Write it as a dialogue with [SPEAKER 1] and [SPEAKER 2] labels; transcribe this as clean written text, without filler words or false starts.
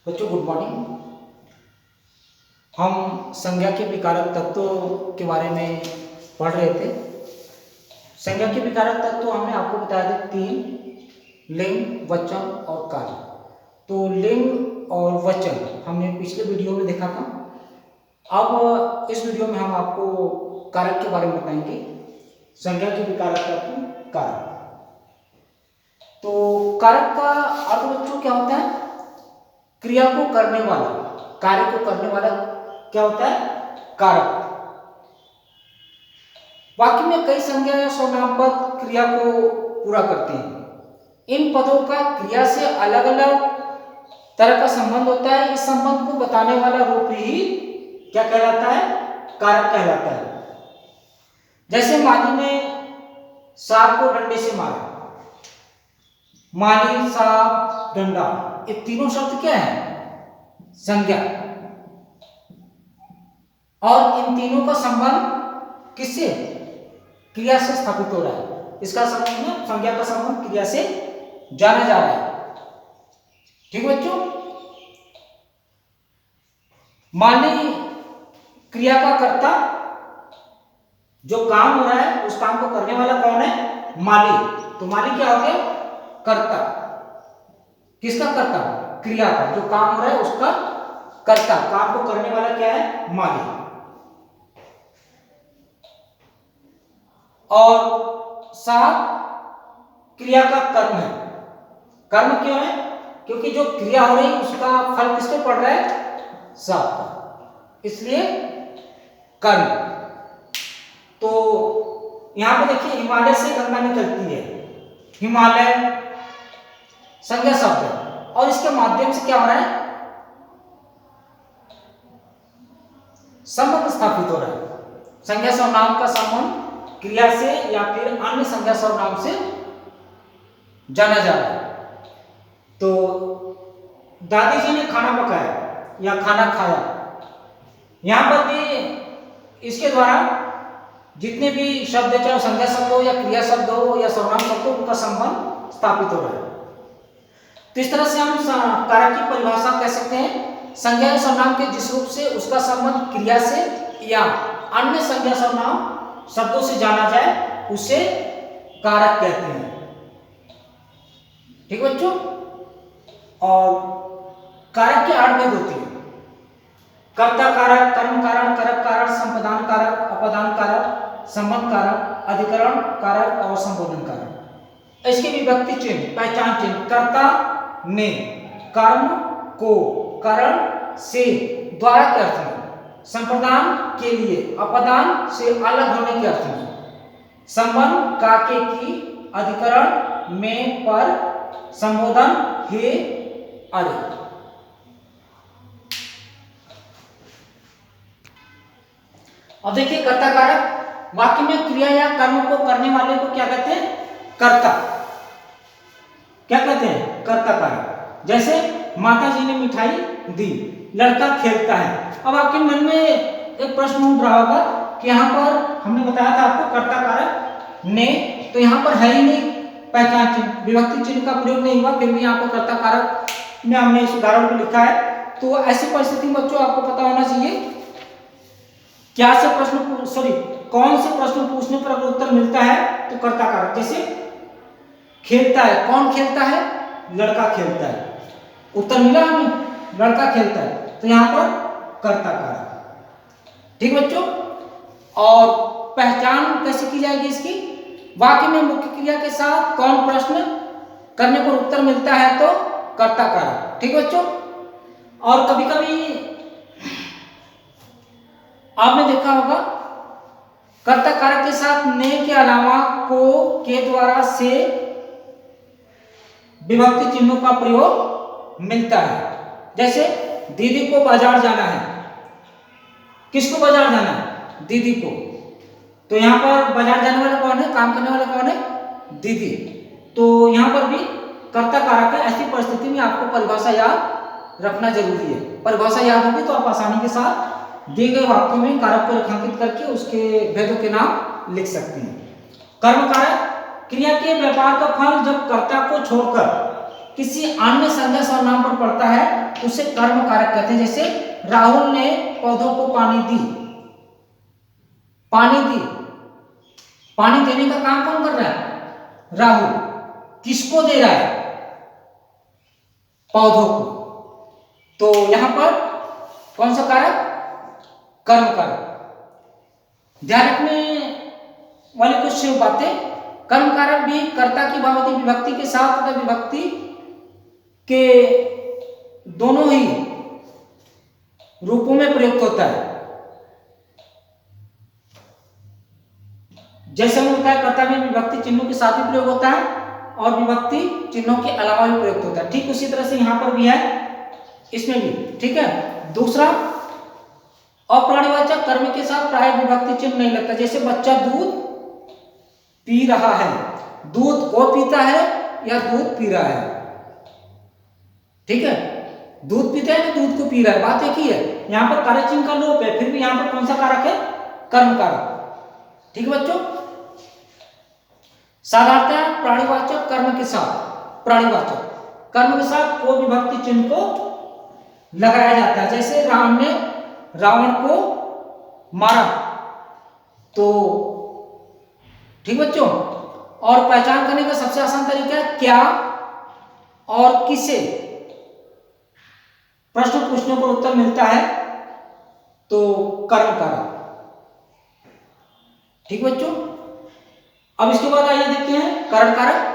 [SPEAKER 1] बच्चों good morning. हम संज्ञा के विकारक तत्वों के बारे में पढ़ रहे थे। संज्ञा के विकारक तत्व हमने आपको बताया थे तीन: लिंग, वचन और कार्य। तो लिंग और वचन हमने पिछले वीडियो में देखा था। अब इस वीडियो में हम आपको कारक के बारे में बताएंगे। संज्ञा के विकारक तत्व कारक। तो कारक का अर्थ बच्चों क्या होता है? क्रिया को करने वाला, कार्य को करने वाला क्या होता है? कारक। वाक्य में कई संज्ञा या सर्वनाम पद क्रिया को पूरा करते हैं। इन पदों का क्रिया से अलग अलग तरह का संबंध होता है। इस संबंध को बताने वाला रूप ही क्या कहलाता है? कारक कहलाता है। जैसे माली ने सांप को डंडे से मारा। माली, सांप, डंडा, ये तीनों शब्द क्या है? संज्ञा। और इन तीनों का संबंध किससे? क्रिया से स्थापित हो रहा है। इसका संबंध, संज्ञा का संबंध क्रिया से जाना जा रहा है। ठीक बच्चों, माली क्रिया का कर्ता, जो काम हो रहा है उस काम को करने वाला कौन है? माली। तो माली क्या हो गया? कर्ता। किसका कर्ता? क्रिया का। जो काम हो रहा है उसका कर्ता, काम को करने वाला क्या है? माली। और सांप क्रिया का कर्म है। कर्म क्यों है? क्योंकि जो क्रिया हो रही है उसका फल किस पे पड़ रहा है? सांप पर, इसलिए कर्म। तो यहां पे देखिए, हिमालय से गंगा निकलती है। हिमालय संज्ञा शब्द है और इसके माध्यम से क्या हो रहा है? संबंध स्थापित हो रहा है। संज्ञा सर्वनाम का संबंध क्रिया से या फिर अन्य संज्ञा सर्वनाम से जाना जा रहा है। तो दादी जी ने खाना पकाया या खाना खाया, यहां पर भी इसके द्वारा जितने भी शब्द, चाहे संज्ञा शब्द हो या क्रिया शब्द हो या सर्वनाम शब्द हो, उनका संबंध स्थापित हो रहा है। तो इस तरह से हम कारक की परिभाषा कह सकते हैं। संज्ञा या सर्वनाम के जिस रूप से उसका संबंध क्रिया से या अन्य संज्ञा सर्वनाम शब्दों से जाना जाए उसे कारक कहते हैं। ठीक बच्चों, और कारक के 8 भेद होते हैं: कर्ता कारक, कर्म कारण, करक कारक, संपदान कारक, अपदान कारक, संबंध कारक, अधिकरण कारक और संबोधन कारक। इसके विभक्ति चिन्ह, पहचान चिन्ह: कर्ता ने कर्म को करण से द्वारा के अर्थ में, संप्रदान के लिए अपदान से अलग होने के अर्थ में, संबंध काके की, अधिकरण में पर, संबोधन हे अरे। अब देखिए, कर्ता कारक। वाक्य में क्रिया या कर्म को करने वाले को क्या कहते हैं? कर्ता। क्या कहते हैं? कर्ता कारक। जैसे माता जी ने मिठाई दी, लड़का खेलता है। अब आपके मन में एक प्रश्न उठ रहा होगा कि यहाँ पर हमने बताया था आपको कर्ता कारक ने, तो यहाँ पर है ही नहीं पहचान चिन्ह, विभक्ति चिन्ह का प्रयोग नहीं हुआ, फिर भी यहाँ पर कर्ता कारक में हमने इस उदाहरण को लिखा है। तो ऐसी परिस्थिति में बच्चों आपको पता होना चाहिए क्या से प्रश्न, सॉरी, कौन से प्रश्न पूछने पर अगर उत्तर मिलता है तो कर्ता कारक। जैसे खेलता है, कौन खेलता है? लड़का खेलता है। उत्तर मिला हमें, लड़का खेलता है, तो यहां पर कर्ता कारक। ठीक बच्चों, और पहचान कैसे की जाएगी इसकी? वाक्य में मुख्य क्रिया के साथ कौन प्रश्न करने पर उत्तर मिलता है तो कर्ता कारक। ठीक बच्चों, और कभी कभी आपने देखा होगा कर्ता कारक के साथ ने के अलावा को, के द्वारा, से विभक्ति चिन्हों का प्रयोग मिलता है। जैसे दीदी को बाजार जाना है। किसको बाजार जाना है? दीदी को। तो यहां पर बाजार जाने वाला कौन है? काम करने वाला कौन है? दीदी। तो यहां पर भी कर्ता कारक है। ऐसी परिस्थिति में आपको परिभाषा याद रखना जरूरी है। परिभाषा याद होगी तो आप आसानी के साथ दिए गए वाक्य में कारक को रेखांकित करके उसके भेदों के नाम लिख सकते हैं। कर्म कारक, क्रिया के व्यापार का फल जब कर्ता को छोड़कर किसी अन्य संदेश और नाम पर पड़ता है उसे कर्म कारक कहते हैं। जैसे राहुल ने पौधों को पानी दी, पानी दी, पानी देने का काम कौन कर रहा है? राहुल। किसको दे रहा है? पौधों को। तो यहां पर कौन सा कारक? कर्म कारक। ध्यान रखने वाली कुछ बातें, कर्म कारक भी कर्ता की भावार्थी विभक्ति के साथ तथा विभक्ति के दोनों ही रूपों में प्रयुक्त होता है। जैसे हमने बताया कर्ता में विभक्ति चिन्हों के साथ भी प्रयोग होता है और विभक्ति चिन्हों के अलावा भी प्रयुक्त होता है। ठीक उसी तरह से यहां पर भी है, इसमें भी। ठीक है। दूसरा, अप्राणीवाचक कर्म के साथ प्राय विभक्ति चिन्ह नहीं लगता। जैसे बच्चा दूध पी रहा है, दूध को पीता है या दूध पी रहा है। ठीक है, दूध पीता है या दूध को पी रहा है, बात एक ही है। यहां पर कारक चिन्ह का लोप है, फिर भी यहां पर कौन सा कारक है? कर्म कारक। ठीक है बच्चों। साधारणतः प्राणीवाचक कर्म के साथ, प्राणीवाचक कर्म के साथ को विभक्ति चिन्ह को लगाया जाता है। जैसे राम ने रावण को मारा, तो ठीक बच्चों। और पहचान करने का सबसे आसान तरीका है क्या और किसे प्रश्न पूछने पर उत्तर मिलता है तो कर्म कारक। ठीक बच्चों। अब इसके बाद आइए देखते हैं करण कारक।